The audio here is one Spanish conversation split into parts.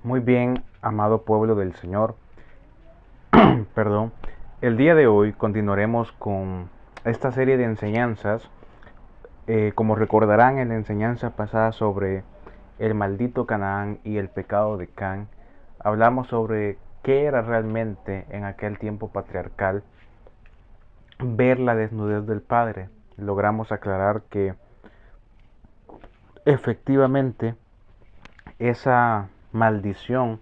Muy bien, amado pueblo del Señor, perdón. El día de hoy continuaremos con esta serie de enseñanzas. Como recordarán en la enseñanza pasada sobre el maldito Canaán y el pecado de Can, hablamos sobre qué era realmente en aquel tiempo patriarcal ver la desnudez del Padre. Logramos aclarar que efectivamente esa maldición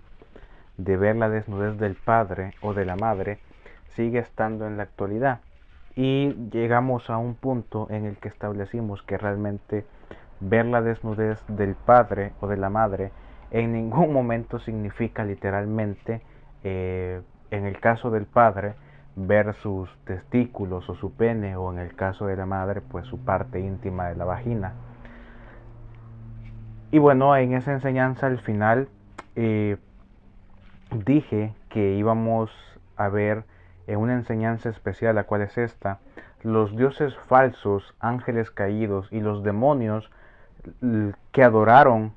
de ver la desnudez del padre o de la madre sigue estando en la actualidad, y llegamos a un punto en el que establecimos que realmente ver la desnudez del padre o de la madre en ningún momento significa literalmente, en el caso del padre, ver sus testículos o su pene, o en el caso de la madre pues su parte íntima de la vagina. Y bueno, en esa enseñanza al final eh, dije que íbamos a ver en una enseñanza especial, la cual es esta: los dioses falsos, ángeles caídos y los demonios que adoraron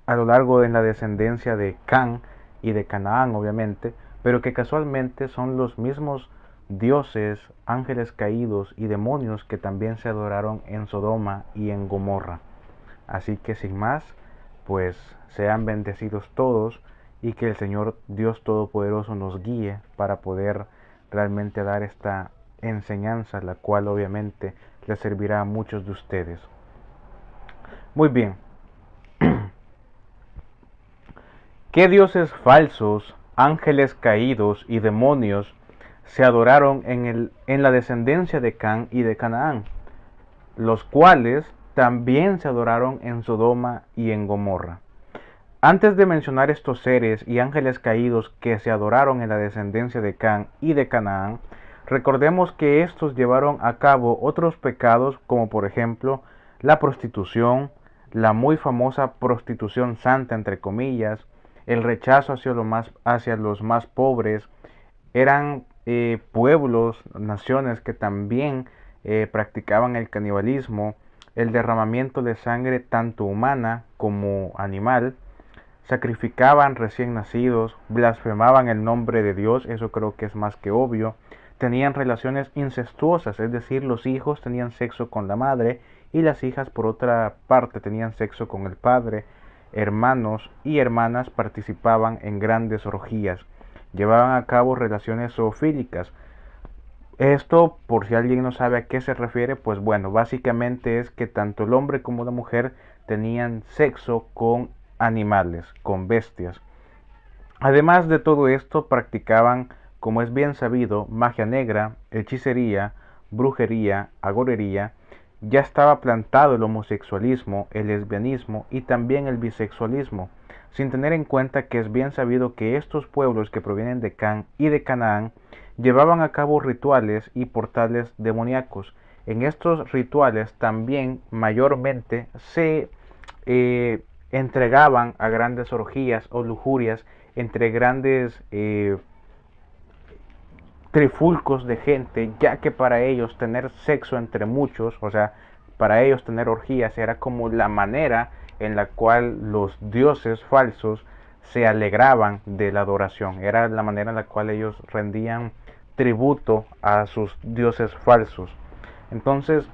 a lo largo de la descendencia de Can y de Canaán, obviamente, pero que casualmente son los mismos dioses, ángeles caídos y demonios que también se adoraron en Sodoma y en Gomorra. Así que sin más, pues sean bendecidos todos, y que el Señor Dios Todopoderoso nos guíe para poder realmente dar esta enseñanza, la cual obviamente les servirá a muchos de ustedes. Muy bien, ¿qué dioses falsos, ángeles caídos y demonios se adoraron en la descendencia de Can y de Canaán, los cuales también se adoraron en Sodoma y en Gomorra? Antes de mencionar estos seres y ángeles caídos que se adoraron en la descendencia de Can y de Canaán, recordemos que estos llevaron a cabo otros pecados, como por ejemplo la prostitución, la muy famosa prostitución santa entre comillas, el rechazo hacia los más pobres. Eran pueblos, naciones que también practicaban el canibalismo, el derramamiento de sangre tanto humana como animal. Sacrificaban recién nacidos, blasfemaban el nombre de Dios, eso creo que es más que obvio. Tenían relaciones incestuosas, es decir, los hijos tenían sexo con la madre y las hijas por otra parte tenían sexo con el padre. Hermanos y hermanas participaban en grandes orgías, llevaban a cabo relaciones zoofílicas. Esto, por si alguien no sabe a qué se refiere, pues bueno, básicamente es que tanto el hombre como la mujer tenían sexo con animales, con bestias. Además de todo esto, practicaban, como es bien sabido, magia negra, hechicería, brujería, agorería. Ya estaba plantado el homosexualismo, el lesbianismo y también el bisexualismo, sin tener en cuenta que es bien sabido que estos pueblos que provienen de Can y de Canaán llevaban a cabo rituales y portales demoníacos. En estos rituales también mayormente se entregaban a grandes orgías o lujurias entre grandes trifulcos de gente, ya que para ellos tener sexo entre muchos, o sea, para ellos tener orgías era como la manera en la cual los dioses falsos se alegraban de la adoración, era la manera en la cual ellos rendían tributo a sus dioses falsos. Entonces,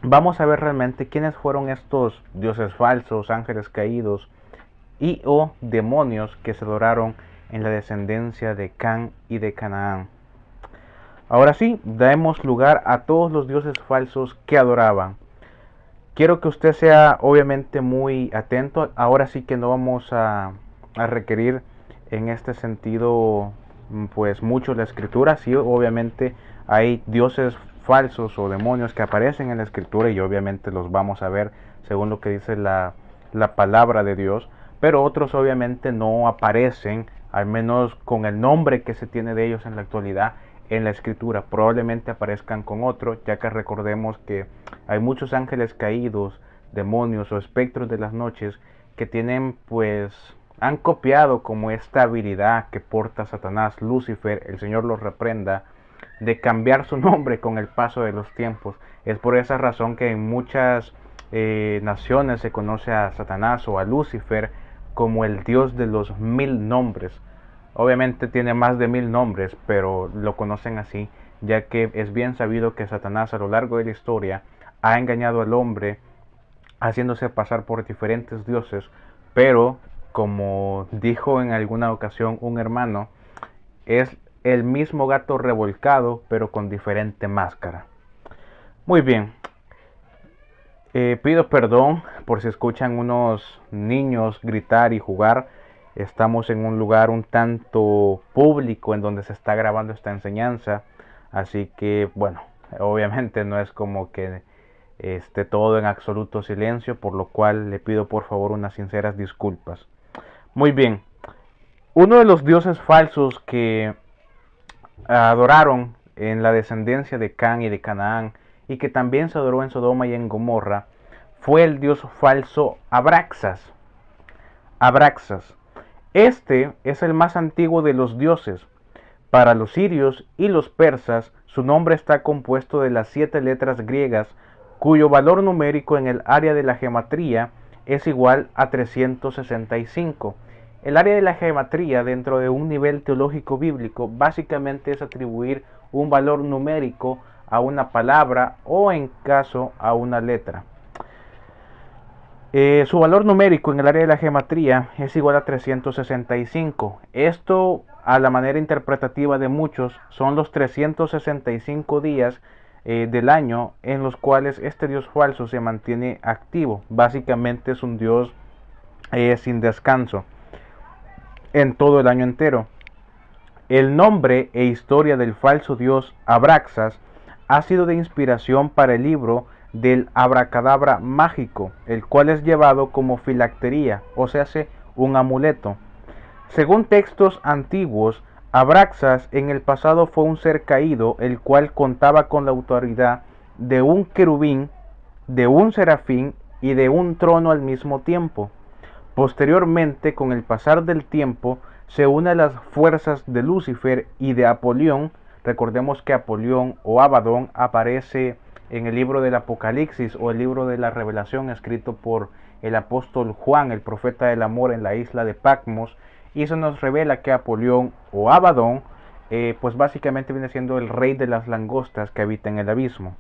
vamos a ver realmente quiénes fueron estos dioses falsos, ángeles caídos y o demonios que se adoraron en la descendencia de Can y de Canaán. Ahora sí, demos lugar a todos los dioses falsos que adoraban. Quiero que usted sea obviamente muy atento. Ahora sí que no vamos a requerir en este sentido pues mucho la escritura. Sí, obviamente hay dioses falsos o demonios que aparecen en la escritura, y obviamente los vamos a ver según lo que dice la palabra de Dios. Pero otros obviamente no aparecen, al menos con el nombre que se tiene de ellos en la actualidad, en la escritura. Probablemente aparezcan con otro, ya que recordemos que hay muchos ángeles caídos, demonios o espectros de las noches que tienen pues han copiado como esta habilidad que porta Satanás, Lucifer, el Señor los reprenda, de cambiar su nombre con el paso de los tiempos. Es por esa razón que en muchas naciones se conoce a Satanás o a Lucifer como el Dios de los 1000 nombres. Obviamente tiene más de 1000 nombres, pero lo conocen así, ya que es bien sabido que Satanás a lo largo de la historia ha engañado al hombre haciéndose pasar por diferentes dioses, pero como dijo en alguna ocasión un hermano, es el mismo gato revolcado, pero con diferente máscara. Muy bien, pido perdón por si escuchan unos niños gritar y jugar. Estamos en un lugar un tanto público en donde se está grabando esta enseñanza, así que bueno, obviamente no es como que esté todo en absoluto silencio, por lo cual le pido por favor unas sinceras disculpas. Muy bien, uno de los dioses falsos que adoraron en la descendencia de Can y de Canaán, y que también se adoró en Sodoma y en Gomorra, fue el dios falso Abraxas. Abraxas. Este es el más antiguo de los dioses. Para los sirios y los persas, su nombre está compuesto de las 7 letras griegas, cuyo valor numérico en el área de la gematría es igual a 365. El área de la gematría dentro de un nivel teológico bíblico básicamente es atribuir un valor numérico a una palabra o en caso a una letra. Su valor numérico en el área de la gematría es igual a 365. Esto, a la manera interpretativa de muchos, son los 365 días del año en los cuales este dios falso se mantiene activo. Básicamente es un dios sin descanso en todo el año entero. El nombre e historia del falso dios Abraxas ha sido de inspiración para el libro del abracadabra mágico, el cual es llevado como filactería, o sea, un amuleto. Según textos antiguos, Abraxas en el pasado fue un ser caído, el cual contaba con la autoridad de un querubín, de un serafín y de un trono al mismo tiempo. Posteriormente, con el pasar del tiempo, se une a las fuerzas de Lucifer y de Apolión. Recordemos que Apolión o Abadón aparece en el libro del Apocalipsis o el libro de la Revelación escrito por el apóstol Juan, el profeta del amor, en la isla de Patmos, y eso nos revela que Apolión o Abadón pues básicamente viene siendo el rey de las langostas que habita en el abismo.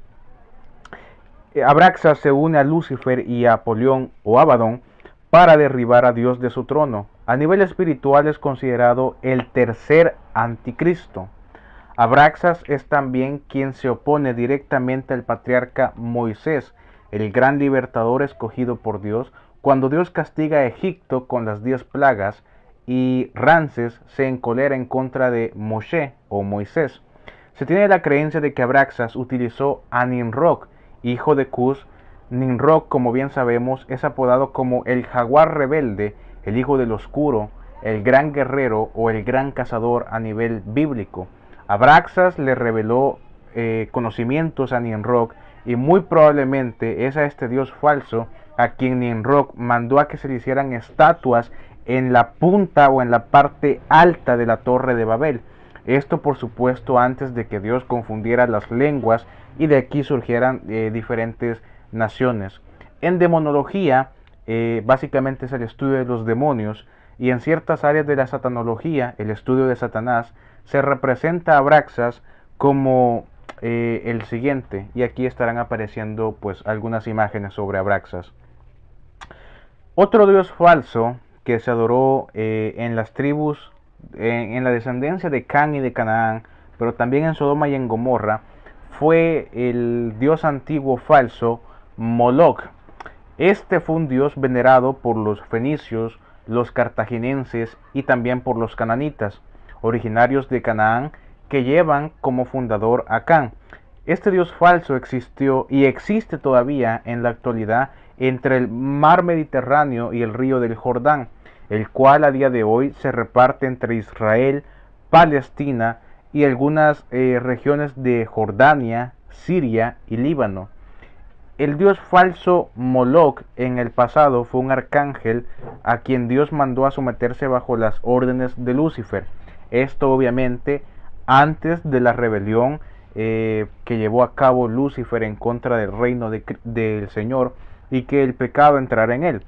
Abraxas se une a Lucifer y a Apolión o Abadón para derribar a Dios de su trono. A nivel espiritual es considerado el tercer anticristo. Abraxas es también quien se opone directamente al patriarca Moisés, el gran libertador escogido por Dios, cuando Dios castiga a Egipto con las 10 plagas y Ramsés se encolera en contra de Moshe o Moisés. Se tiene la creencia de que Abraxas utilizó a Nimrod, hijo de Cus. Nimrod, como bien sabemos, es apodado como el jaguar rebelde, el hijo del oscuro, el gran guerrero o el gran cazador a nivel bíblico. Abraxas le reveló conocimientos a Nimrod y muy probablemente es a este dios falso a quien Nimrod mandó a que se le hicieran estatuas en la punta o en la parte alta de la torre de Babel. Esto por supuesto antes de que Dios confundiera las lenguas y de aquí surgieran diferentes naciones. En demonología, básicamente es el estudio de los demonios, y en ciertas áreas de la satanología, el estudio de Satanás, se representa a Abraxas como el siguiente, y aquí estarán apareciendo pues algunas imágenes sobre Abraxas. Otro dios falso que se adoró en las tribus, en la descendencia de Can y de Canaán, pero también en Sodoma y en Gomorra, fue el dios antiguo falso Moloch. Este fue un dios venerado por los fenicios, los cartagineses y también por los cananitas, originarios de Canaán, que llevan como fundador a Can. Este dios falso existió y existe todavía en la actualidad entre el mar Mediterráneo y el río del Jordán, el cual a día de hoy se reparte entre Israel, Palestina y algunas regiones de Jordania, Siria y Líbano. El dios falso Moloch en el pasado fue un arcángel a quien Dios mandó a someterse bajo las órdenes de Lucifer. Esto obviamente antes de la rebelión que llevó a cabo Lucifer en contra del reino del Señor y que el pecado entrara en él.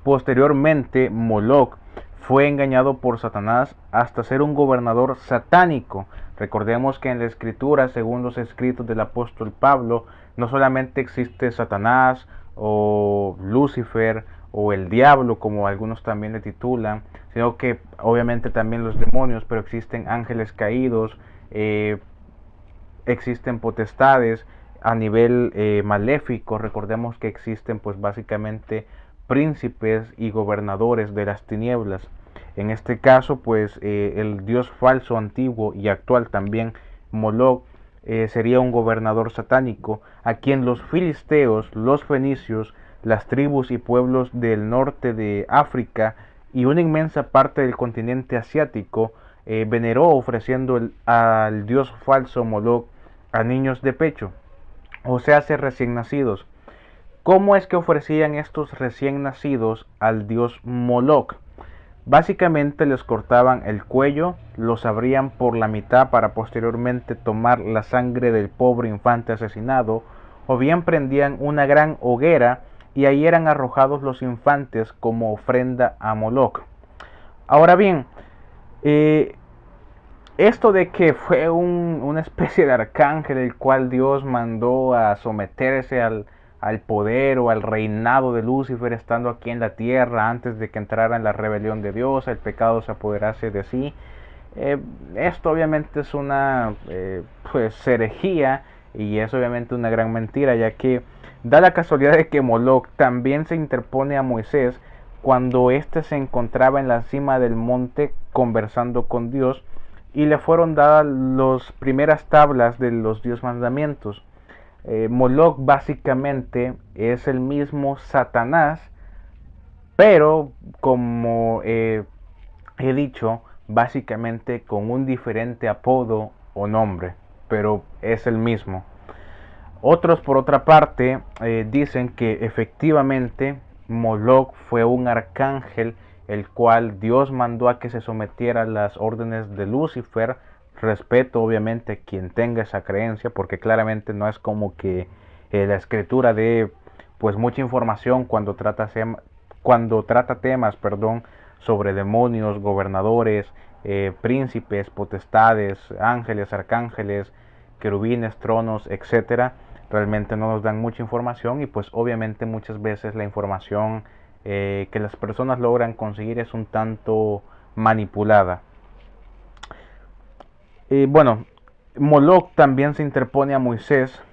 Posteriormente, Moloch fue engañado por Satanás hasta ser un gobernador satánico. Recordemos que en la escritura, según los escritos del apóstol Pablo, no solamente existe Satanás o Lucifer o el diablo, como algunos también le titulan, sino que obviamente también los demonios, pero existen ángeles caídos, existen potestades a nivel maléfico. Recordemos que existen pues básicamente príncipes y gobernadores de las tinieblas. En este caso pues el dios falso antiguo y actual también, Moloch, sería un gobernador satánico a quien los filisteos, los fenicios, las tribus y pueblos del norte de África y una inmensa parte del continente asiático veneró, ofreciendo al dios falso Moloch a niños de pecho, o sea, recién nacidos. ¿Cómo es que ofrecían estos recién nacidos al dios Moloch? Básicamente les cortaban el cuello, los abrían por la mitad para posteriormente tomar la sangre del pobre infante asesinado, o bien prendían una gran hoguera y ahí eran arrojados los infantes como ofrenda a Moloch. Ahora bien, eh, esto de que fue una especie de arcángel el cual Dios mandó a someterse al poder o al reinado de Lucifer estando aquí en la tierra antes de que entrara en la rebelión de Dios, el pecado se apoderase de sí. Esto obviamente es una pues herejía, y es obviamente una gran mentira, ya que da la casualidad de que Moloch también se interpone a Moisés cuando éste se encontraba en la cima del monte conversando con Dios, y le fueron dadas las primeras tablas de los 10 mandamientos. Moloch básicamente es el mismo Satanás, pero como he dicho, básicamente con un diferente apodo o nombre, pero es el mismo. Otros, por otra parte, dicen que efectivamente Moloch fue un arcángel el cual Dios mandó a que se sometiera a las órdenes de Lucifer. Respeto obviamente a quien tenga esa creencia, porque claramente no es como que la escritura dé pues mucha información cuando trata temas, perdón, sobre demonios, gobernadores, príncipes, potestades, ángeles, arcángeles, querubines, tronos, etcétera. Realmente no nos dan mucha información, y pues obviamente muchas veces la información que las personas logran conseguir es un tanto manipulada. Bueno, Moloch también se interpone a Moisés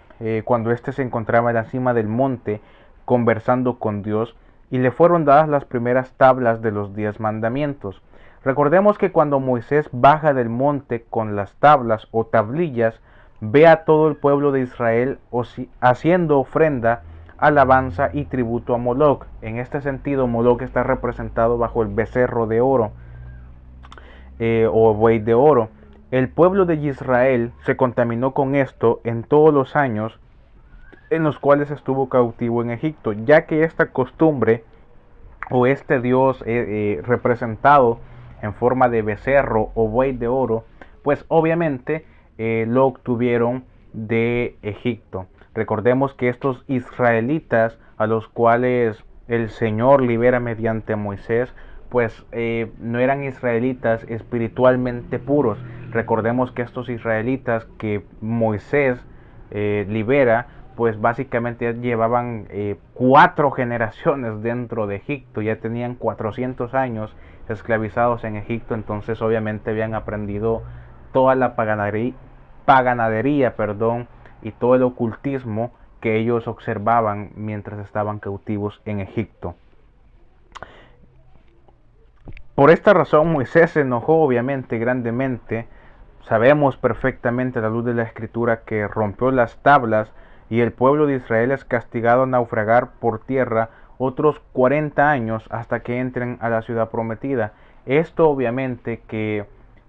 cuando éste se encontraba en la cima del monte conversando con Dios, y le fueron dadas las primeras tablas de los 10 mandamientos. Recordemos que cuando Moisés baja del monte con las tablas o tablillas, ve a todo el pueblo de Israel haciendo ofrenda, alabanza y tributo a Moloch. En este sentido, Moloch está representado bajo el becerro de oro o buey de oro. El pueblo de Israel se contaminó con esto en todos los años en los cuales estuvo cautivo en Egipto, ya que esta costumbre o este dios representado en forma de becerro o buey de oro, pues obviamente lo obtuvieron de Egipto. Recordemos que estos israelitas a los cuales el Señor libera mediante Moisés, pues no eran israelitas espiritualmente puros. Recordemos que estos israelitas que Moisés libera, pues básicamente ya llevaban 4 generaciones dentro de Egipto, ya tenían 400 años esclavizados en Egipto, entonces obviamente habían aprendido toda la paganadería, perdón, y todo el ocultismo que ellos observaban mientras estaban cautivos en Egipto. Por esta razón Moisés se enojó obviamente grandemente. Sabemos perfectamente a la luz de la escritura que rompió las tablas, y el pueblo de Israel es castigado a naufragar por tierra otros 40 años hasta que entren a la ciudad prometida. Esto obviamente que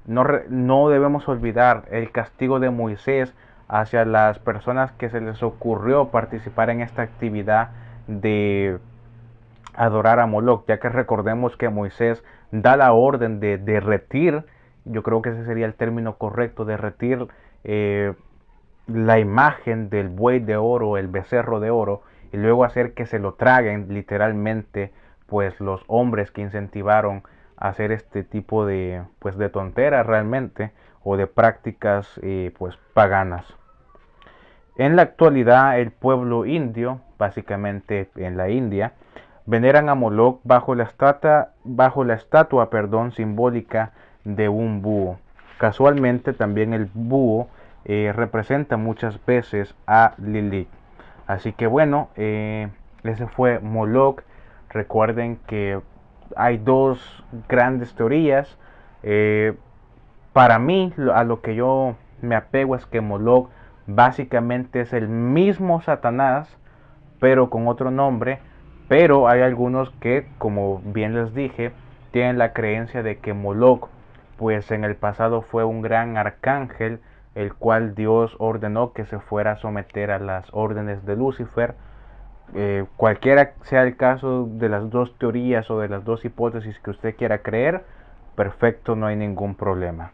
no debemos olvidar el castigo de Moisés hacia las personas que se les ocurrió participar en esta actividad de adorar a Moloch, ya que recordemos que Moisés da la orden de derretir, yo creo que ese sería el término correcto, derretir la imagen del buey de oro, el becerro de oro, y luego hacer que se lo traguen literalmente pues los hombres que incentivaron a hacer este tipo de, pues, de tonteras realmente, o de prácticas pues paganas. En la actualidad el pueblo indio, básicamente en la India, veneran a Moloch bajo la estatua simbólica de un búho. Casualmente también el búho representa muchas veces a Lilith. Así que bueno, ese fue Moloch. Recuerden que hay dos grandes teorías. Para mí, a lo que yo me apego es que Moloch básicamente es el mismo Satanás, pero con otro nombre. Pero hay algunos que, como bien les dije, tienen la creencia de que Moloch, pues en el pasado fue un gran arcángel, el cual Dios ordenó que se fuera a someter a las órdenes de Lucifer. Cualquiera sea el caso de las dos teorías o de las dos hipótesis que usted quiera creer, perfecto, no hay ningún problema.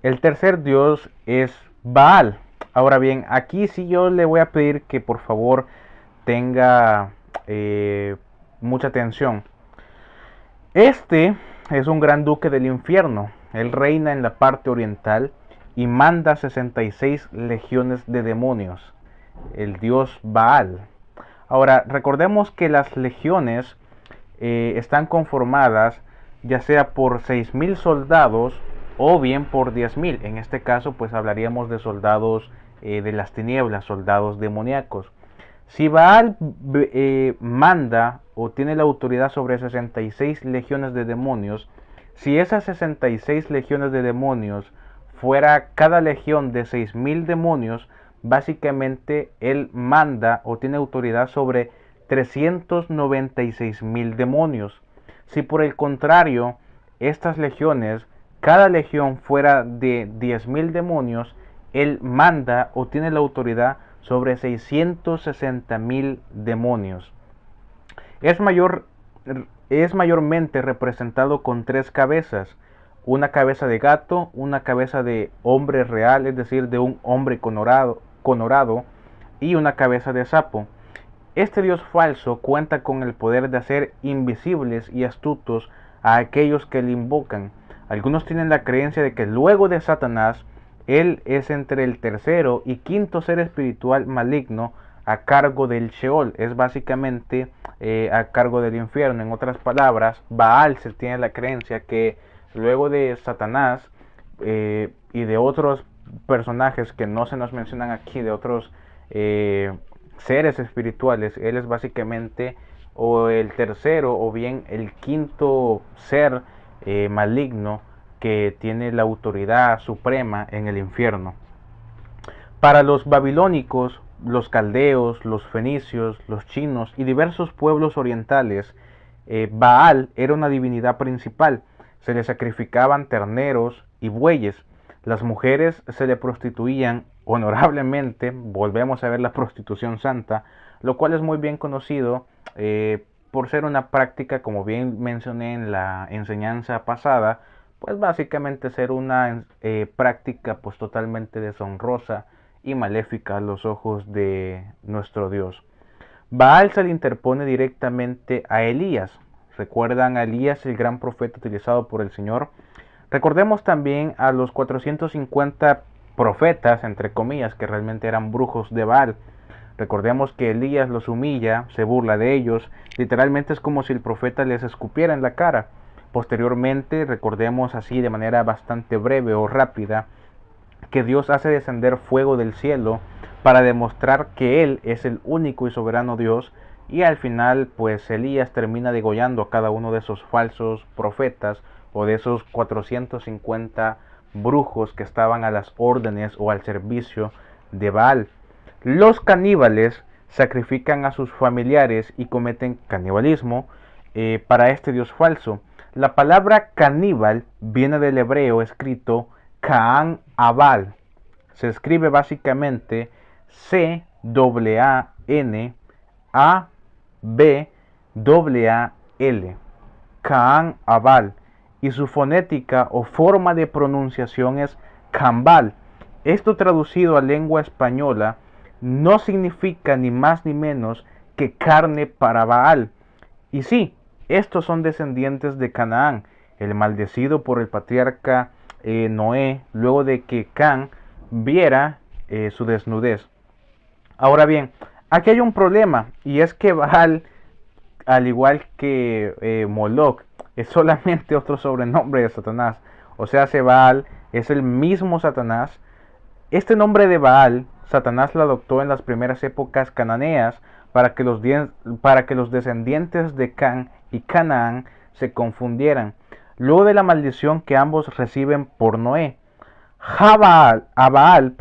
El tercer dios es Baal. Ahora bien, aquí sí yo le voy a pedir que por favor tenga mucha atención. Este es un gran duque del infierno. Él reina en la parte oriental y manda 66 legiones de demonios. El dios Baal. Ahora, recordemos que las legiones están conformadas ya sea por 6.000 soldados o bien por 10.000. En este caso, pues hablaríamos de soldados de las tinieblas, soldados demoníacos. Si Baal manda o tiene la autoridad sobre 66 legiones de demonios, si esas 66 legiones de demonios fuera cada legión de 6.000 demonios, básicamente él manda o tiene autoridad sobre 396.000 demonios. Si por el contrario, estas legiones, cada legión fuera de 10.000 demonios, él manda o tiene la autoridad sobre 660.000 demonios. Es mayormente representado con tres cabezas: una cabeza de gato, una cabeza de hombre real, es decir, de un hombre conorado, y una cabeza de sapo. Este dios falso cuenta con el poder de hacer invisibles y astutos a aquellos que le invocan. Algunos tienen la creencia de que luego de Satanás, él es entre el tercero y quinto ser espiritual maligno a cargo del Sheol, es básicamente a cargo del infierno. En otras palabras, Baal se tiene la creencia que luego de Satanás y de otros personajes que no se nos mencionan aquí, de otros seres espirituales, él es básicamente o el tercero o bien el quinto ser maligno que tiene la autoridad suprema en el infierno. Para los babilónicos, los caldeos, los fenicios, los chinos y diversos pueblos orientales, Baal era una divinidad principal. Se le sacrificaban terneros y bueyes. Las mujeres se le prostituían honorablemente. Volvemos a ver la prostitución santa, lo cual es muy bien conocido por ser una práctica, como bien mencioné en la enseñanza pasada, pues básicamente ser una práctica pues totalmente deshonrosa y maléfica a los ojos de nuestro Dios. Baal se le interpone directamente a Elías. ¿Recuerdan a Elías, el gran profeta utilizado por el Señor? Recordemos también a los 450 profetas, entre comillas, que realmente eran brujos de Baal. Recordemos que Elías los humilla, se burla de ellos, literalmente es como si el profeta les escupiera en la cara. Posteriormente, recordemos así de manera bastante breve o rápida, que Dios hace descender fuego del cielo para demostrar que Él es el único y soberano Dios, y al final pues Elías termina degollando a cada uno de esos falsos profetas o de esos 450 brujos que estaban a las órdenes o al servicio de Baal. Los caníbales sacrifican a sus familiares y cometen canibalismo para este dios falso. La palabra caníbal viene del hebreo escrito Caán Abal. Se escribe básicamente C-A-N-A-B-A-L. Caán Abal. Y su fonética o forma de pronunciación es Cambal. Esto traducido a lengua española no significa ni más ni menos que carne para Baal. Y sí, estos son descendientes de Canaán, el maldecido por el patriarca Noé, luego de que Can viera su desnudez. Ahora bien, aquí hay un problema, y es que Baal, al igual que Moloch, es solamente otro sobrenombre de Satanás. O sea, Baal es el mismo Satanás. Este nombre de Baal, Satanás lo adoptó en las primeras épocas cananeas para que los descendientes de Can y Canaán se confundieran, luego de la maldición que ambos reciben por Noé. A Baal,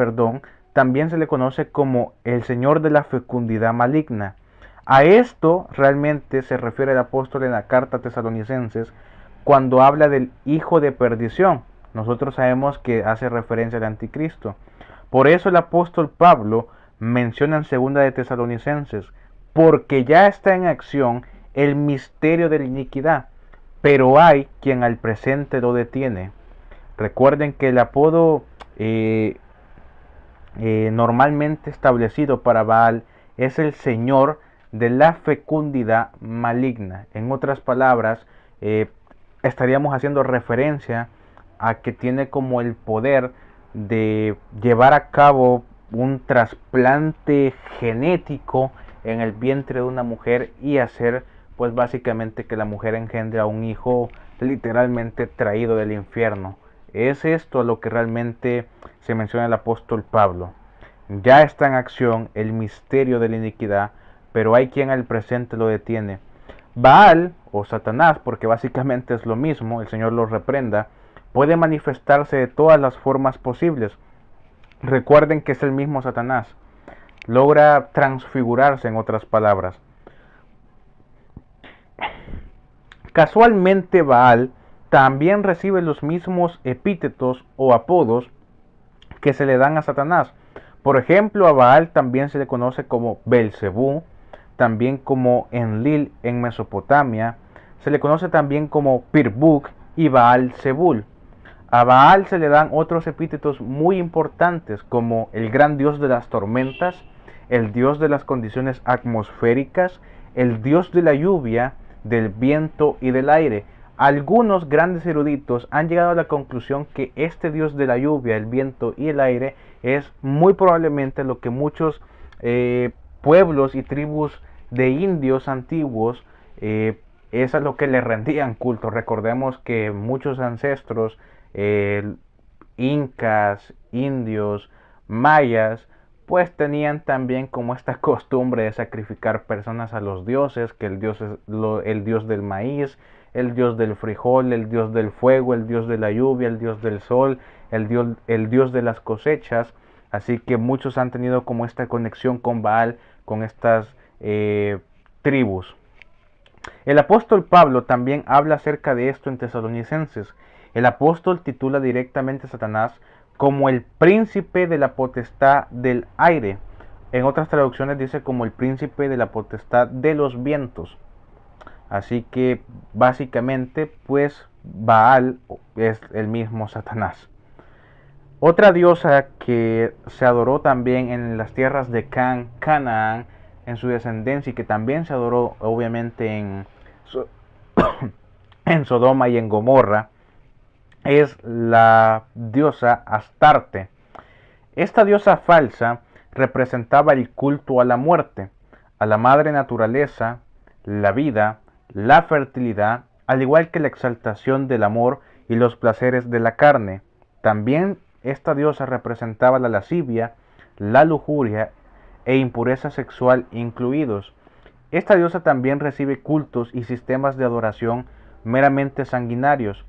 también se le conoce como el Señor de la fecundidad maligna. A esto realmente se refiere el apóstol en la carta a Tesalonicenses cuando habla del hijo de perdición. Nosotros sabemos que hace referencia al anticristo. Por eso el apóstol Pablo menciona en segunda de Tesalonicenses, porque ya está en acción el misterio de la iniquidad, pero hay quien al presente lo detiene. Recuerden que el apodo normalmente establecido para Baal es el Señor de la fecundidad maligna. En otras palabras, estaríamos haciendo referencia a que tiene como el poder de llevar a cabo un trasplante genético en el vientre de una mujer y hacer pues básicamente que la mujer engendre a un hijo literalmente traído del infierno. Es esto lo que realmente se menciona el apóstol Pablo. Ya está en acción el misterio de la iniquidad, pero hay quien al presente lo detiene. Baal o Satanás, porque básicamente es lo mismo, el Señor lo reprenda, puede manifestarse de todas las formas posibles. Recuerden que es el mismo Satanás. Logra transfigurarse, en otras palabras. Casualmente Baal también recibe los mismos epítetos o apodos que se le dan a Satanás. Por ejemplo, a Baal también se le conoce como Belcebú, también como Enlil en Mesopotamia, se le conoce también como Pirbuk y Baal Zebul. A Baal se le dan otros epítetos muy importantes como el gran dios de las tormentas, el dios de las condiciones atmosféricas, el dios de la lluvia, del viento y del aire. Algunos grandes eruditos han llegado a la conclusión que este dios de la lluvia, el viento y el aire es muy probablemente lo que muchos pueblos y tribus de indios antiguos es a lo que le rendían culto. Recordemos que muchos ancestros incas, indios, mayas, pues tenían también como esta costumbre de sacrificar personas a los dioses, que el dios es el dios del maíz, el dios del frijol, el dios del fuego, el dios de la lluvia, el dios del sol, el dios de las cosechas. Así que muchos han tenido como esta conexión con Baal, con estas tribus. El apóstol Pablo también habla acerca de esto en Tesalonicenses. El apóstol titula directamente a Satanás como el príncipe de la potestad del aire. En otras traducciones dice como el príncipe de la potestad de los vientos. Así que básicamente pues Baal es el mismo Satanás. Otra diosa que se adoró también en las tierras de Canaán, en su descendencia, y que también se adoró obviamente en Sodoma y en Gomorra, es la diosa Astarte. Esta diosa falsa representaba el culto a la muerte, a la madre naturaleza, la vida, la fertilidad, al igual que la exaltación del amor y los placeres de la carne. También esta diosa representaba la lascivia, la lujuria e impureza sexual incluidos. Esta diosa también recibe cultos y sistemas de adoración meramente sanguinarios.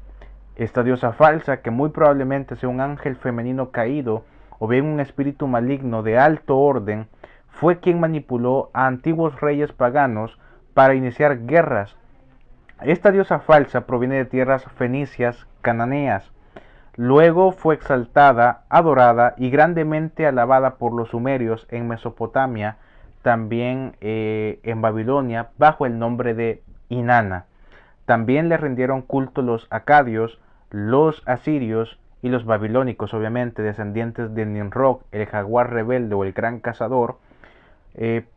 Esta diosa falsa, que muy probablemente sea un ángel femenino caído o bien un espíritu maligno de alto orden, fue quien manipuló a antiguos reyes paganos para iniciar guerras. Esta diosa falsa proviene de tierras fenicias cananeas. Luego fue exaltada, adorada y grandemente alabada por los sumerios en Mesopotamia, también en Babilonia, bajo el nombre de Inanna. También le rindieron culto los acadios, los asirios y los babilónicos, obviamente descendientes de Nimrod, el jaguar rebelde o el gran cazador.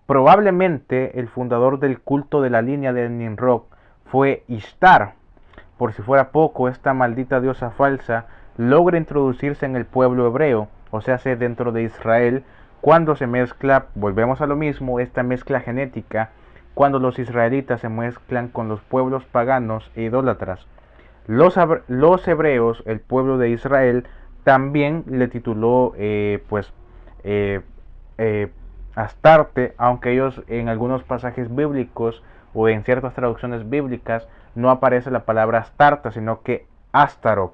Probablemente el fundador del culto de la línea de Nimrod fue Ishtar. Por si fuera poco, esta maldita diosa falsa logra introducirse en el pueblo hebreo, o sea, dentro de Israel, cuando se mezcla, volvemos a lo mismo, esta mezcla genética, cuando los israelitas se mezclan con los pueblos paganos e idólatras. Los hebreos, el pueblo de Israel, también le tituló eh, eh, Astarte, aunque ellos en algunos pasajes bíblicos o en ciertas traducciones bíblicas no aparece la palabra Astarta, sino que Astarot.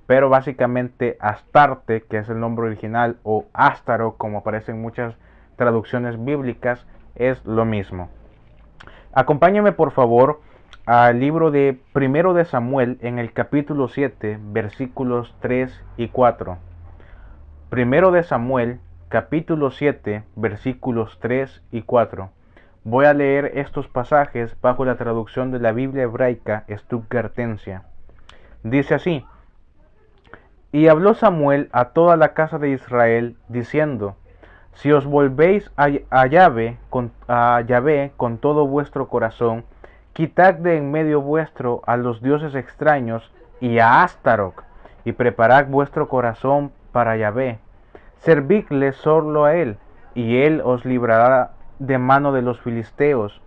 Pero básicamente Astarte, que es el nombre original, o Astarot, como aparece en muchas traducciones bíblicas, es lo mismo. Acompáñame por favor al libro de Primero de Samuel en el capítulo 7, versículos 3 y 4. Primero de Samuel, capítulo 7, versículos 3 y 4. Voy a leer estos pasajes bajo la traducción de la Biblia hebraica Stuttgartensia. Dice así: Y habló Samuel a toda la casa de Israel, diciendo: Si os volvéis a Yahvé con todo vuestro corazón, quitad de en medio vuestro a los dioses extraños y a Astarot, y preparad vuestro corazón para Yahvé. Servidle solo a él, y él os librará de mano de los filisteos.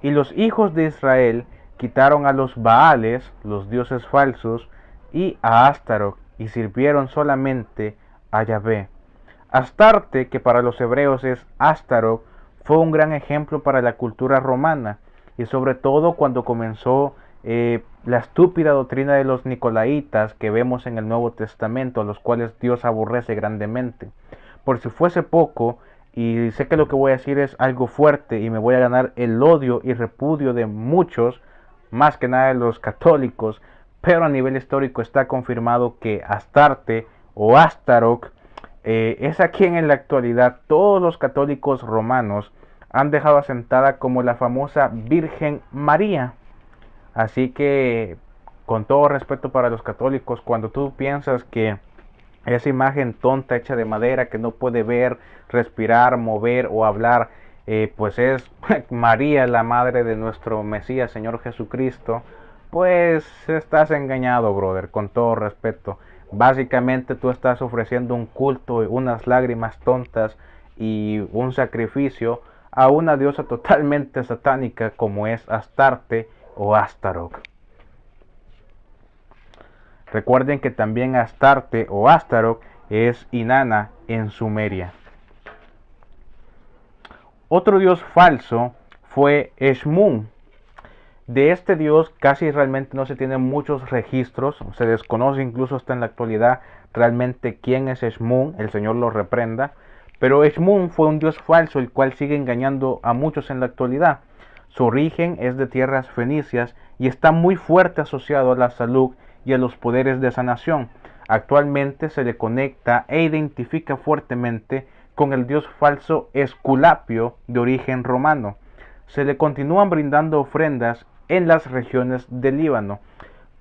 Y los hijos de Israel quitaron a los Baales, los dioses falsos, y a Astarot, y sirvieron solamente a Yahvé. Astarte, que para los hebreos es Astarot, fue un gran ejemplo para la cultura romana, y sobre todo cuando comenzó la estúpida doctrina de los nicolaitas que vemos en el Nuevo Testamento, a los cuales Dios aborrece grandemente. Por si fuese poco, y sé que lo que voy a decir es algo fuerte y me voy a ganar el odio y repudio de muchos, más que nada de los católicos, pero a nivel histórico está confirmado que Astarte o Astarot es a quien en la actualidad todos los católicos romanos han dejado asentada como la famosa Virgen María. Así que, con todo respeto para los católicos, cuando tú piensas que esa imagen tonta hecha de madera que no puede ver, respirar, mover o hablar, pues es María, la madre de nuestro Mesías, Señor Jesucristo, pues estás engañado, brother, con todo respeto. Básicamente tú estás ofreciendo un culto, unas lágrimas tontas y un sacrificio a una diosa totalmente satánica como es Astarte o Astarot. Recuerden que también Astarte o Astarot es Inanna en Sumeria. Otro dios falso fue Eshmun. De este dios casi realmente no se tienen muchos registros, se desconoce incluso hasta en la actualidad realmente quién es Eshmun, el Señor lo reprenda, pero Eshmun fue un dios falso el cual sigue engañando a muchos en la actualidad. Su origen es de tierras fenicias y está muy fuerte asociado a la salud y a los poderes de sanación. Actualmente se le conecta e identifica fuertemente con el dios falso Esculapio de origen romano. Se le continúan brindando ofrendas en las regiones del Líbano.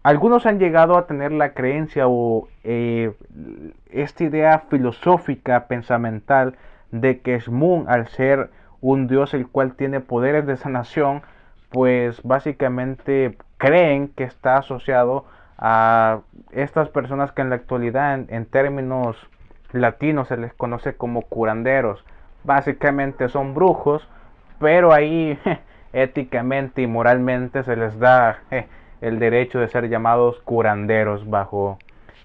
Algunos han llegado a tener la creencia o esta idea filosófica, pensamental, de que Shmun, al ser un dios el cual tiene poderes de sanación, pues básicamente creen que está asociado a estas personas que en la actualidad en términos latinos se les conoce como curanderos. Básicamente son brujos, pero ahí éticamente y moralmente se les da el derecho de ser llamados curanderos bajo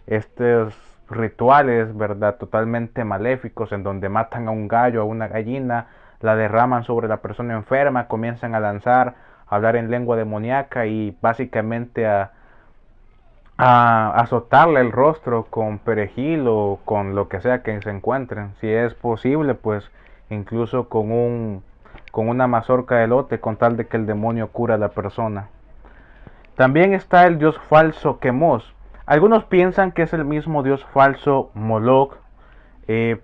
estos rituales, ¿verdad? Totalmente maléficos, en donde matan a un gallo, a una gallina, la derraman sobre la persona enferma, comienzan a lanzar, a hablar en lengua demoníaca y básicamente a azotarle el rostro con perejil o con lo que sea que se encuentren. Si es posible, pues incluso con una mazorca de elote, con tal de que el demonio cura a la persona. También está el dios falso Quemos. Algunos piensan que es el mismo dios falso Moloch,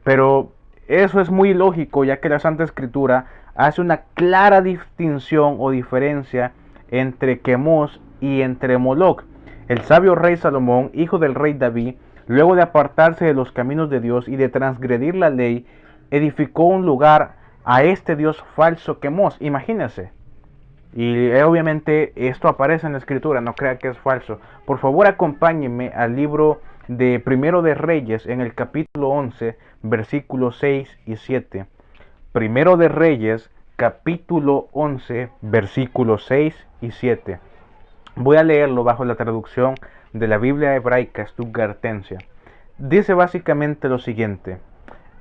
pero eso es muy lógico, ya que la Santa Escritura hace una clara distinción o diferencia entre Quemos y entre Moloch. El sabio rey Salomón, hijo del rey David, luego de apartarse de los caminos de Dios y de transgredir la ley, edificó un lugar a este Dios falso Quemos. Imagínense. Y obviamente esto aparece en la escritura, no crea que es falso. Por favor, acompáñenme al libro de Primero de Reyes en el capítulo 11, versículos 6 y 7. Primero de Reyes, capítulo 11, versículos 6 y 7. Voy a leerlo bajo la traducción de la Biblia hebraica Stuttgartense. Dice básicamente lo siguiente: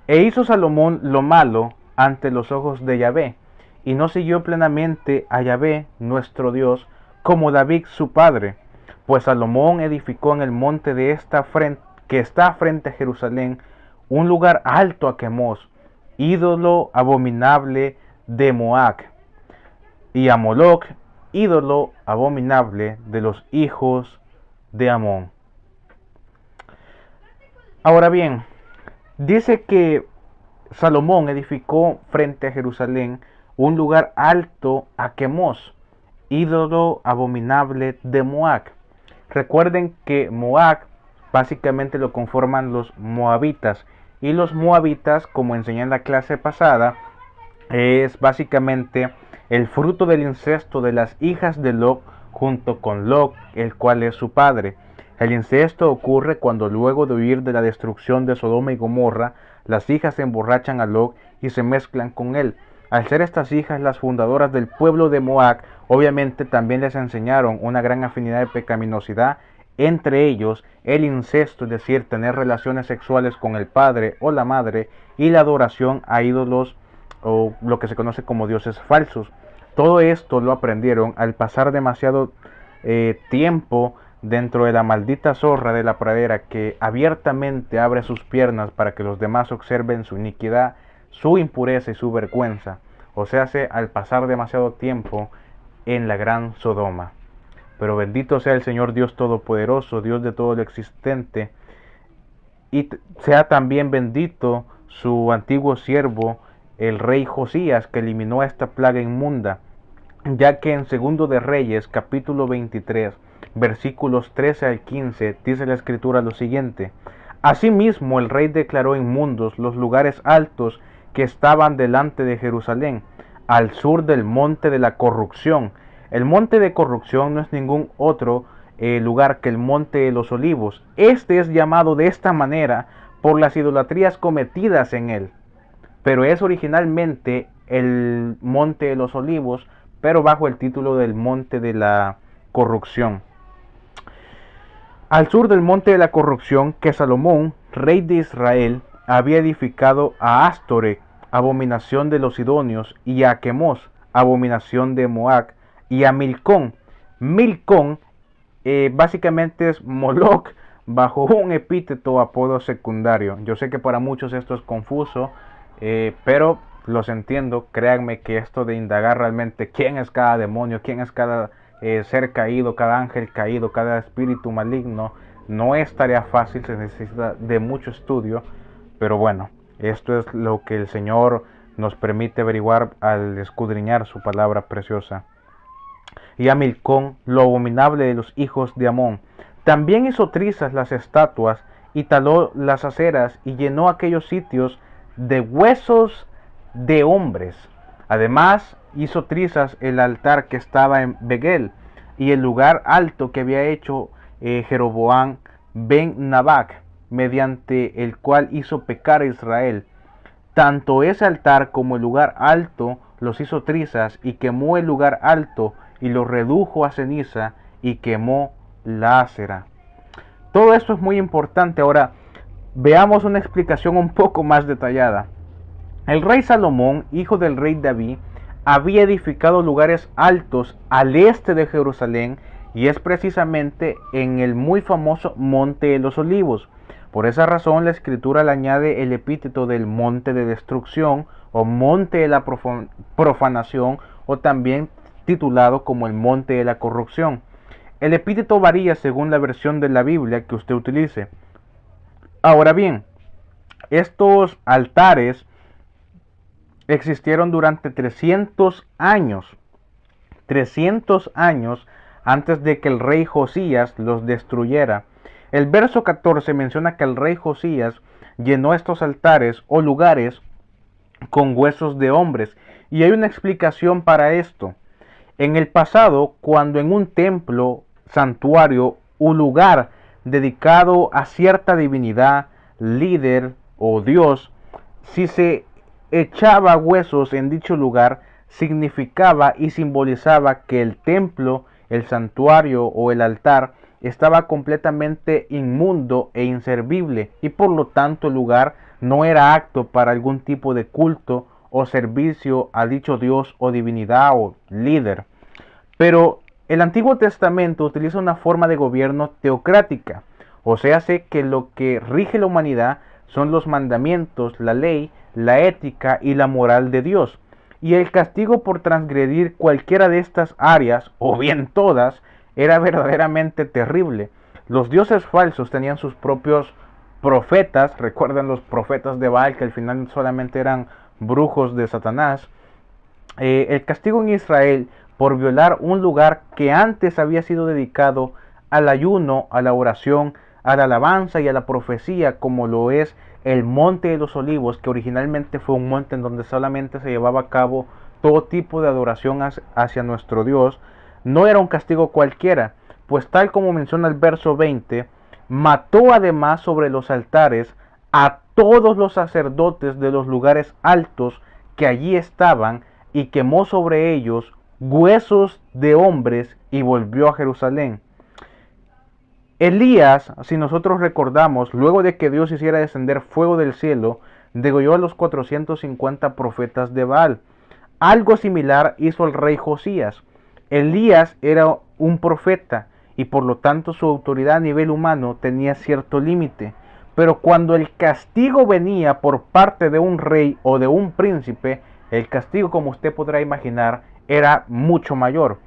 E hizo Salomón lo malo ante los ojos de Yahvé, y no siguió plenamente a Yahvé, nuestro Dios, como David su padre, pues Salomón edificó en el monte de que está frente a Jerusalén, un lugar alto a Quemos, ídolo abominable de Moab, y a Moloc, ídolo abominable de los hijos de Amón. Ahora bien, dice que Salomón edificó frente a Jerusalén un lugar alto a Quemos, ídolo abominable de Moab. Recuerden que Moab básicamente lo conforman los moabitas, y los moabitas, como enseñé en la clase pasada, es básicamente el fruto del incesto de las hijas de Lot junto con Lot, el cual es su padre. El incesto ocurre cuando luego de huir de la destrucción de Sodoma y Gomorra, las hijas se emborrachan a Lot y se mezclan con él. Al ser estas hijas las fundadoras del pueblo de Moab, obviamente también les enseñaron una gran afinidad de pecaminosidad, entre ellos el incesto, es decir, tener relaciones sexuales con el padre o la madre, y la adoración a ídolos o lo que se conoce como dioses falsos. Todo esto lo aprendieron al pasar demasiado tiempo dentro de la maldita zorra de la pradera, que abiertamente abre sus piernas para que los demás observen su iniquidad, su impureza y su vergüenza, o sea, al pasar demasiado tiempo en la gran Sodoma. Pero bendito sea el Señor Dios Todopoderoso, Dios de todo lo existente, y sea también bendito su antiguo siervo, el rey Josías, que eliminó esta plaga inmunda, ya que en Segundo de Reyes, capítulo 23, versículos 13 al 15, dice la escritura lo siguiente: Asimismo el rey declaró inmundos los lugares altos que estaban delante de Jerusalén, al sur del monte de la corrupción. El monte de corrupción no es ningún otro lugar que el monte de los olivos. Este es llamado de esta manera por las idolatrías cometidas en él, pero es originalmente el monte de los olivos, pero bajo el título del monte de la corrupción. Al sur del monte de la corrupción, que Salomón, rey de Israel, había edificado a Astoreth, abominación de los sidonios, y a Quemos, abominación de Moab, y a Milcón. Milcón básicamente es Moloc bajo un epíteto apodo secundario. Yo sé que para muchos esto es confuso, pero los entiendo. Créanme que esto de indagar realmente quién es cada demonio, quién es cada ser caído, cada ángel caído, cada espíritu maligno, no es tarea fácil, se necesita de mucho estudio, pero bueno, esto es lo que el Señor nos permite averiguar al escudriñar su palabra preciosa. Y a Milcón, lo abominable de los hijos de Amón. También hizo trizas las estatuas y taló las aceras y llenó aquellos sitios de huesos de hombres. Además hizo trizas el altar que estaba en Beguel y el lugar alto que había hecho Jeroboam ben Nabat, mediante el cual hizo pecar a Israel. Tanto ese altar como el lugar alto los hizo trizas, y quemó el lugar alto y lo redujo a ceniza, y quemó la acera. Todo esto es muy importante. Ahora veamos una explicación un poco más detallada. El rey Salomón, hijo del rey David, había edificado lugares altos al este de Jerusalén, y es precisamente en el muy famoso Monte de los Olivos. Por esa razón la escritura le añade el epíteto del monte de destrucción o monte de la profanación, o también titulado como el monte de la corrupción. El epíteto varía según la versión de la Biblia que usted utilice. Ahora bien, estos altares existieron durante 300 años. 300 años antes de que el rey Josías los destruyera. El verso 14 menciona que el rey Josías llenó estos altares o lugares con huesos de hombres. Y hay una explicación para esto. En el pasado, cuando en un templo, santuario, un lugar dedicado a cierta divinidad, líder o dios, si se echaba huesos en dicho lugar, significaba y simbolizaba que el templo, el santuario o el altar estaba completamente inmundo e inservible, y por lo tanto el lugar no era apto para algún tipo de culto o servicio a dicho dios o divinidad o líder. Pero el Antiguo Testamento utiliza una forma de gobierno teocrática, o sea, hace que lo que rige la humanidad son los mandamientos, la ley, la ética y la moral de Dios. Y el castigo por transgredir cualquiera de estas áreas, o bien todas, era verdaderamente terrible. Los dioses falsos tenían sus propios profetas, recuerdan los profetas de Baal, que al final solamente eran brujos de Satanás. El castigo en Israel por violar un lugar que antes había sido dedicado al ayuno, a la oración, a la alabanza y a la profecía, como lo es el Monte de los Olivos, que originalmente fue un monte en donde solamente se llevaba a cabo todo tipo de adoración hacia nuestro Dios, no era un castigo cualquiera, pues tal como menciona el verso 20, mató además sobre los altares a todos los sacerdotes de los lugares altos que allí estaban, y quemó sobre ellos huesos de hombres y volvió a Jerusalén. Elías, si nosotros recordamos, luego de que Dios hiciera descender fuego del cielo, degolló a los 450 profetas de Baal. Algo similar hizo el rey Josías. Elías era un profeta y por lo tanto su autoridad a nivel humano tenía cierto límite. Pero cuando el castigo venía por parte de un rey o de un príncipe, el castigo, como usted podrá imaginar, era mucho mayor.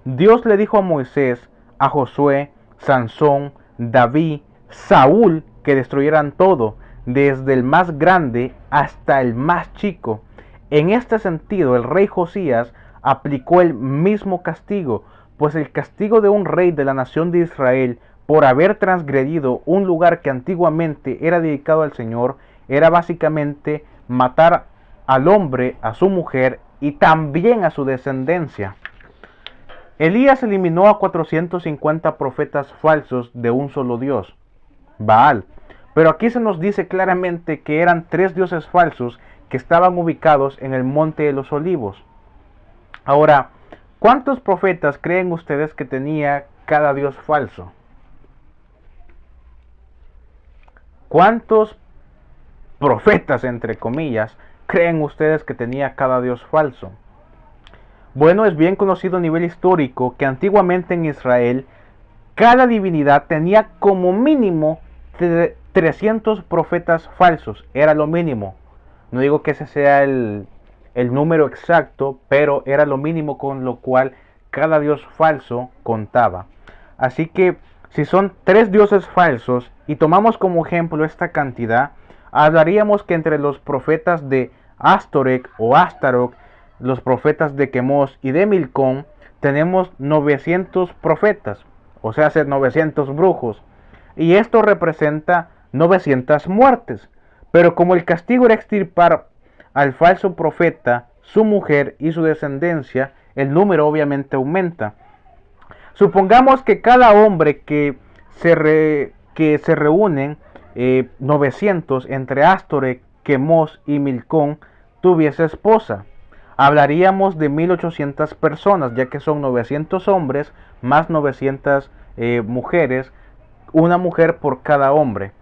Dios le dijo a Moisés, a Josué, Sansón, David, Saúl, que destruyeran todo, desde el más grande hasta el más chico. En este sentido, el rey Josías aplicó el mismo castigo, pues el castigo de un rey de la nación de Israel por haber transgredido un lugar que antiguamente era dedicado al Señor era básicamente matar al hombre, a su mujer y también a su descendencia. Elías eliminó a 450 profetas falsos de un solo Dios, Baal. Pero aquí se nos dice claramente que eran 3 dioses falsos que estaban ubicados en el Monte de los Olivos. Ahora, ¿cuántos profetas creen ustedes que tenía cada dios falso? ¿Cuántos profetas, entre comillas, creen ustedes que tenía cada dios falso? Bueno, es bien conocido a nivel histórico que antiguamente en Israel cada divinidad tenía como mínimo 300 profetas falsos, era lo mínimo. No digo que ese sea el número exacto, pero era lo mínimo con lo cual cada dios falso contaba. Así que si son 3 dioses falsos y tomamos como ejemplo esta cantidad, hablaríamos que entre los profetas de Astoreth o Astaroth, los profetas de Quemos y de Milcón, tenemos 900 profetas, o sea, 900 brujos. Y esto representa 900 muertes. Pero como el castigo era extirpar al falso profeta, su mujer y su descendencia, el número obviamente aumenta. Supongamos que cada hombre que se reúnen, 900 entre Astoreth, Quemos y Milcón, tuviese esposa. Hablaríamos de 1800 personas, ya que son 900 hombres más 900 mujeres, una mujer por cada hombre.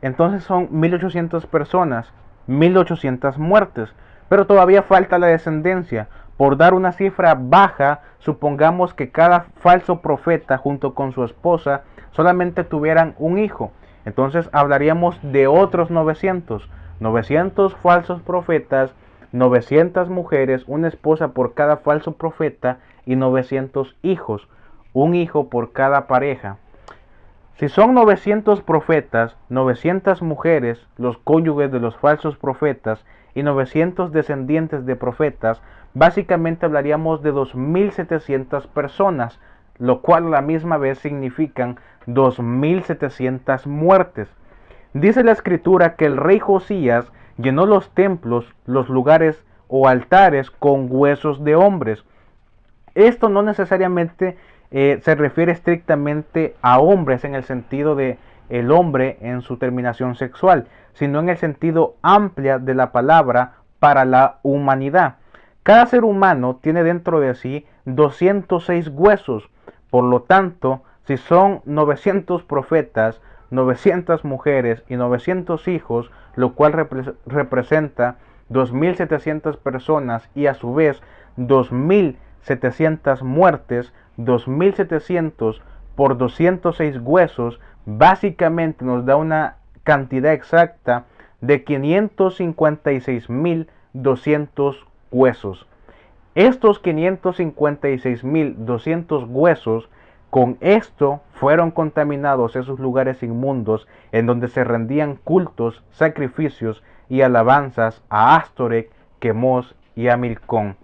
Entonces son 1800 personas, 1800 muertes, pero todavía falta la descendencia. Por dar una cifra baja, supongamos que cada falso profeta junto con su esposa solamente tuvieran un hijo. Entonces hablaríamos de otros 900. 900 falsos profetas, 900 mujeres, una esposa por cada falso profeta y 900 hijos, un hijo por cada pareja. Si son 900 profetas, 900 mujeres, los cónyuges de los falsos profetas, y 900 descendientes de profetas, básicamente hablaríamos de 2700 personas, lo cual a la misma vez significan 2700 muertes. Dice la escritura que el rey Josías llenó los templos, los lugares o altares con huesos de hombres. Esto no necesariamente se refiere estrictamente a hombres en el sentido de el hombre en su terminación sexual, sino en el sentido amplia de la palabra para la humanidad. Cada ser humano tiene dentro de sí 206 huesos, por lo tanto, si son 900 profetas, 900 mujeres y 900 hijos, lo cual representa 2.700 personas y a su vez 2.700 muertes, 2.700 por 206 huesos, básicamente nos da una cantidad exacta de 556.200 huesos. Estos 556.200 huesos, con esto fueron contaminados esos lugares inmundos en donde se rendían cultos, sacrificios y alabanzas a Astoreth, Quemos y a Milcón.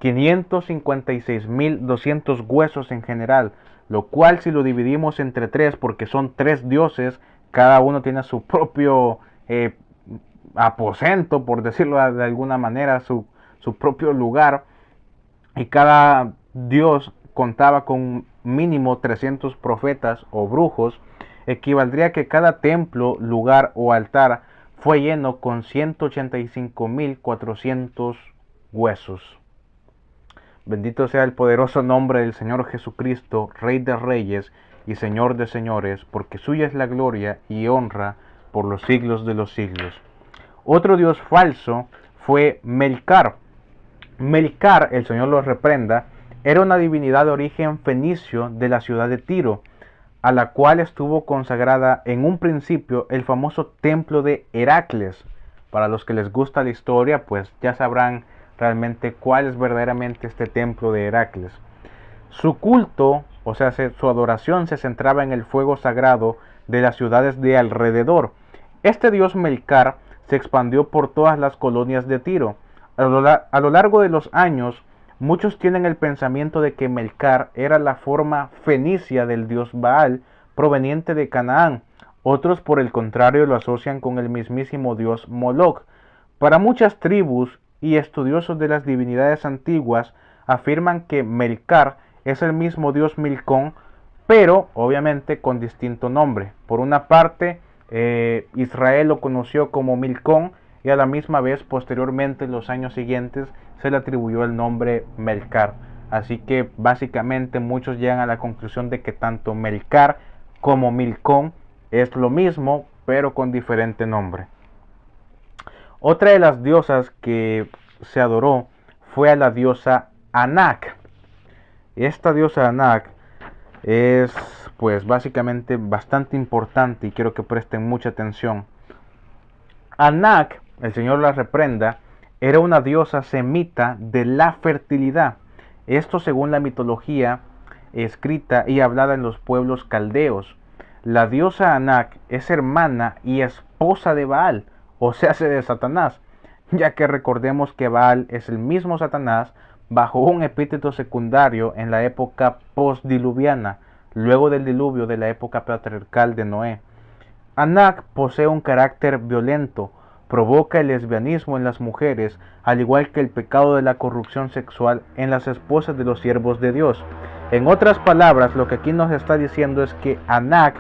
556.200 huesos en general, lo cual si lo dividimos entre tres, porque son tres dioses, cada uno tiene su propio aposento, por decirlo de alguna manera, su propio lugar, y cada dios contaba con mínimo 300 profetas o brujos, equivaldría a que cada templo, lugar o altar fue lleno con 185.400 huesos. Bendito sea el poderoso nombre del Señor Jesucristo, Rey de Reyes y Señor de Señores, porque suya es la gloria y honra por los siglos de los siglos. Otro dios falso fue Melcar. Melcar, el Señor lo reprenda, era una divinidad de origen fenicio de la ciudad de Tiro, a la cual estuvo consagrada en un principio el famoso templo de Heracles. Para los que les gusta la historia, pues ya sabrán realmente cuál es verdaderamente este templo de Heracles. Su culto, o sea, su adoración se centraba en el fuego sagrado de las ciudades de alrededor. Este dios Melcar se expandió por todas las colonias de Tiro. A lo largo de los años, muchos tienen el pensamiento de que Melcar era la forma fenicia del dios Baal proveniente de Canaán. Otros, por el contrario, lo asocian con el mismísimo dios Moloch. Para muchas tribus y estudiosos de las divinidades antiguas, afirman que Melcar es el mismo dios Milcón, pero obviamente con distinto nombre. Por una parte, Israel lo conoció como Milcón, y a la misma vez posteriormente en los años siguientes se le atribuyó el nombre Melcar. Así que básicamente muchos llegan a la conclusión de que tanto Melcar como Milcón es lo mismo, pero con diferente nombre. Otra de las diosas que se adoró fue a la diosa Anak. Esta diosa Anak es pues básicamente bastante importante y quiero que presten mucha atención. Anak, el Señor la reprenda, era una diosa semita de la fertilidad. Esto según la mitología escrita y hablada en los pueblos caldeos. La diosa Anak es hermana y esposa de Baal, o sea, de Satanás, ya que recordemos que Baal es el mismo Satanás bajo un epíteto secundario en la época postdiluviana, luego del diluvio de la época patriarcal de Noé. Anak posee un carácter violento, provoca el lesbianismo en las mujeres, al igual que el pecado de la corrupción sexual en las esposas de los siervos de Dios. En otras palabras, lo que aquí nos está diciendo es que Anak,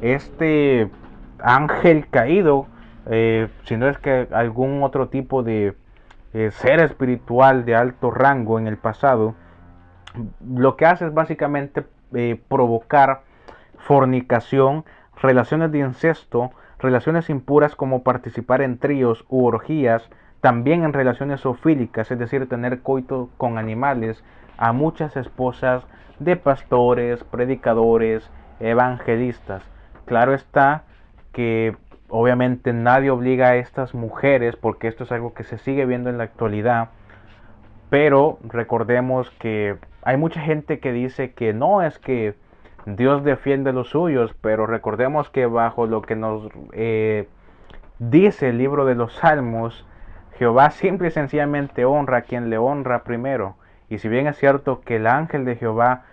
este ángel caído, si no es que algún otro tipo de ser espiritual de alto rango en el pasado, lo que hace es básicamente provocar fornicación, relaciones de incesto, relaciones impuras como participar en tríos u orgías, también en relaciones zoofílicas, es decir, tener coito con animales, a muchas esposas de pastores, predicadores, evangelistas. Claro está que obviamente nadie obliga a estas mujeres, porque esto es algo que se sigue viendo en la actualidad, pero recordemos que hay mucha gente que dice que no, es que Dios defiende a los suyos, pero recordemos que bajo lo que nos dice el libro de los Salmos, Jehová simple y sencillamente honra a quien le honra primero. Y si bien es cierto que el ángel de Jehová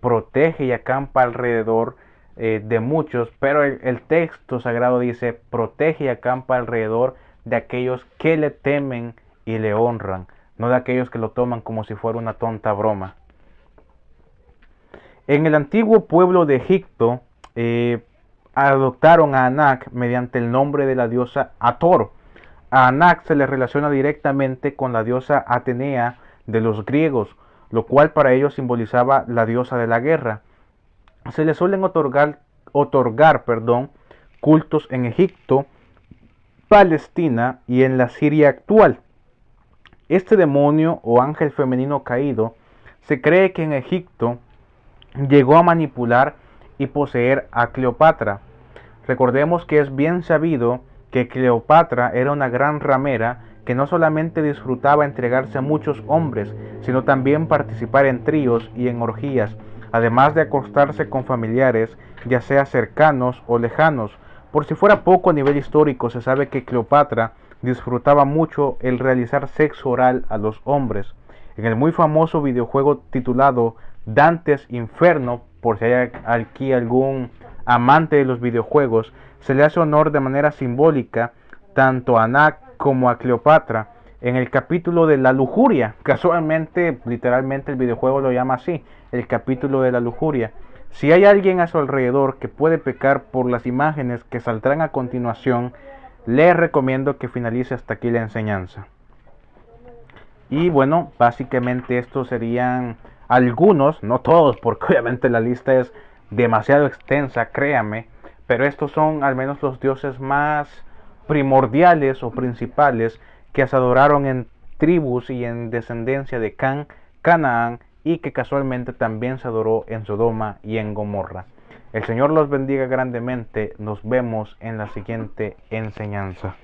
protege y acampa alrededor de muchos, pero el texto sagrado dice protege y acampa alrededor de aquellos que le temen y le honran, no de aquellos que lo toman como si fuera una tonta broma. En el antiguo pueblo de Egipto adoptaron a Anak mediante el nombre de la diosa Hathor. A Anak se le relaciona directamente con la diosa Atenea de los griegos, lo cual para ellos simbolizaba la diosa de la guerra. Se le suelen otorgar cultos en Egipto, Palestina y en la Siria actual. Este demonio o ángel femenino caído se cree que en Egipto llegó a manipular y poseer a Cleopatra. Recordemos que es bien sabido que Cleopatra era una gran ramera que no solamente disfrutaba entregarse a muchos hombres, sino también participar en tríos y en orgías, además de acostarse con familiares, ya sea cercanos o lejanos. Por si fuera poco, a nivel histórico se sabe que Cleopatra disfrutaba mucho el realizar sexo oral a los hombres. En el muy famoso videojuego titulado Dante's Inferno, por si hay aquí algún amante de los videojuegos, se le hace honor de manera simbólica tanto a Anak como a Cleopatra en el capítulo de la lujuria. Casualmente, literalmente el videojuego lo llama así, el capítulo de la lujuria. Si hay alguien a su alrededor que puede pecar por las imágenes que saldrán a continuación, les recomiendo que finalice hasta aquí la enseñanza. Y bueno, básicamente estos serían algunos, no todos, porque obviamente la lista es demasiado extensa, créame, pero estos son al menos los dioses más primordiales o principales que se adoraron en tribus y en descendencia de Canaán, y que casualmente también se adoró en Sodoma y en Gomorra. El Señor los bendiga grandemente. Nos vemos en la siguiente enseñanza.